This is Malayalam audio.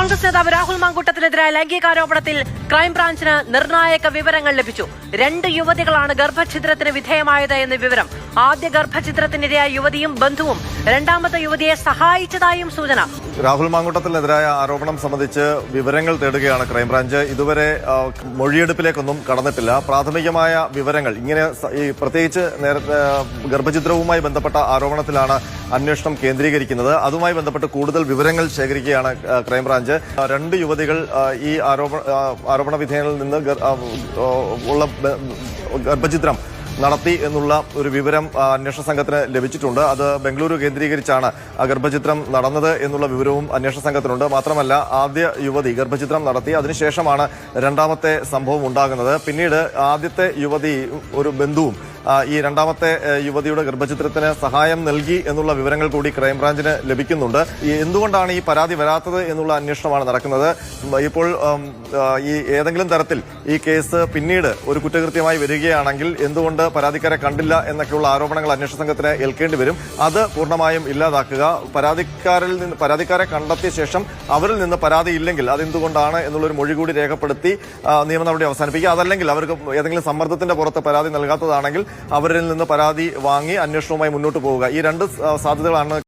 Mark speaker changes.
Speaker 1: കോൺഗ്രസ് നേതാവ് രാഹുൽ മാങ്കൂട്ടത്തിനെതിരായ ലൈംഗികാരോപണത്തിൽ ക്രൈംബ്രാഞ്ചിന് നിർണായക വിവരങ്ങൾ ലഭിച്ചു. 2 യുവതികളാണ് ഗർഭഛിദ്രത്തിന് വിധേയമായത് എന്ന വിവരം. ആദ്യ ഗർഭഛിദ്രത്തിനിരയായ യുവതിയും ബന്ധുവും രണ്ടാമത്തെ യുവതിയെ സഹായിച്ചതായും സൂചന.
Speaker 2: രാഹുൽ മാങ്കൂട്ടത്തിനെതിരായ ആരോപണം സംബന്ധിച്ച് വിവരങ്ങൾ തേടുകയാണ് ക്രൈംബ്രാഞ്ച്. ഇതുവരെ മൊഴിയെടുപ്പിലേക്കൊന്നും കടന്നിട്ടില്ല. പ്രാഥമികമായ വിവരങ്ങൾ ഇങ്ങനെ പ്രത്യേകിച്ച് നേരത്തെ ഗർഭഛിദ്രവുമായി ബന്ധപ്പെട്ട ആരോപണത്തിലാണ് അന്വേഷണം കേന്ദ്രീകരിക്കുന്നത്. അതുമായി ബന്ധപ്പെട്ട് കൂടുതൽ വിവരങ്ങൾ ശേഖരിക്കുകയാണ് ക്രൈംബ്രാഞ്ച്. 2 യുവതികൾ ഈ ആരോപണ വിധേയങ്ങളിൽ നിന്ന് ഉള്ള ഗർഭഛിദ്രം നടത്തി എന്നുള്ള ഒരു വിവരം അന്വേഷണ സംഘത്തിന് ലഭിച്ചിട്ടുണ്ട്. അത് ബംഗളൂരു കേന്ദ്രീകരിച്ചാണ് ഗർഭഛിദ്രം നടന്നത് എന്നുള്ള വിവരവും അന്വേഷണ സംഘത്തിനുണ്ട്. മാത്രമല്ല, ആദ്യ യുവതി ഗർഭഛിദ്രം നടത്തി, അതിനുശേഷമാണ് രണ്ടാമത്തെ സംഭവം ഉണ്ടാകുന്നത്. പിന്നീട് ആദ്യത്തെ യുവതി ഒരു ബന്ധുവും ഈ രണ്ടാമത്തെ യുവതിയുടെ ഗർഭഛിദ്രത്തിന് സഹായം നൽകി എന്നുള്ള വിവരങ്ങൾ കൂടി ക്രൈംബ്രാഞ്ചിന് ലഭിക്കുന്നുണ്ട്. എന്തുകൊണ്ടാണ് ഈ പരാതി വരാത്തത് എന്നുള്ള അന്വേഷണമാണ് നടക്കുന്നത്. ഇപ്പോൾ ഈ ഏതെങ്കിലും തരത്തിൽ ഈ കേസ് പിന്നീട് ഒരു കുറ്റകൃത്യമായി വരികയാണെങ്കിൽ എന്തുകൊണ്ട് പരാതിക്കാരെ കണ്ടില്ല എന്നൊക്കെയുള്ള ആരോപണങ്ങൾ അന്വേഷണ സംഘത്തിന് ഏൽക്കേണ്ടി വരും. അത് പൂർണ്ണമായും ഇല്ലാതാക്കുക. പരാതിക്കാരെ കണ്ടെത്തിയ ശേഷം അവരിൽ നിന്ന് പരാതി ഇല്ലെങ്കിൽ അതെന്തുകൊണ്ടാണ് എന്നുള്ളൊരു മൊഴി കൂടി രേഖപ്പെടുത്തി നിയമ നടപടി അവസാനിപ്പിക്കുക. അതല്ലെങ്കിൽ അവർക്ക് ഏതെങ്കിലും സമ്മർദ്ദത്തിന്റെ പുറത്ത് പരാതി നൽകാത്തതാണെങ്കിൽ അവരിൽ നിന്ന് പരാതി വാങ്ങി അന്വേഷണവുമായി മുന്നോട്ട് പോവുക. ഈ 2 സാധ്യതകളാണ്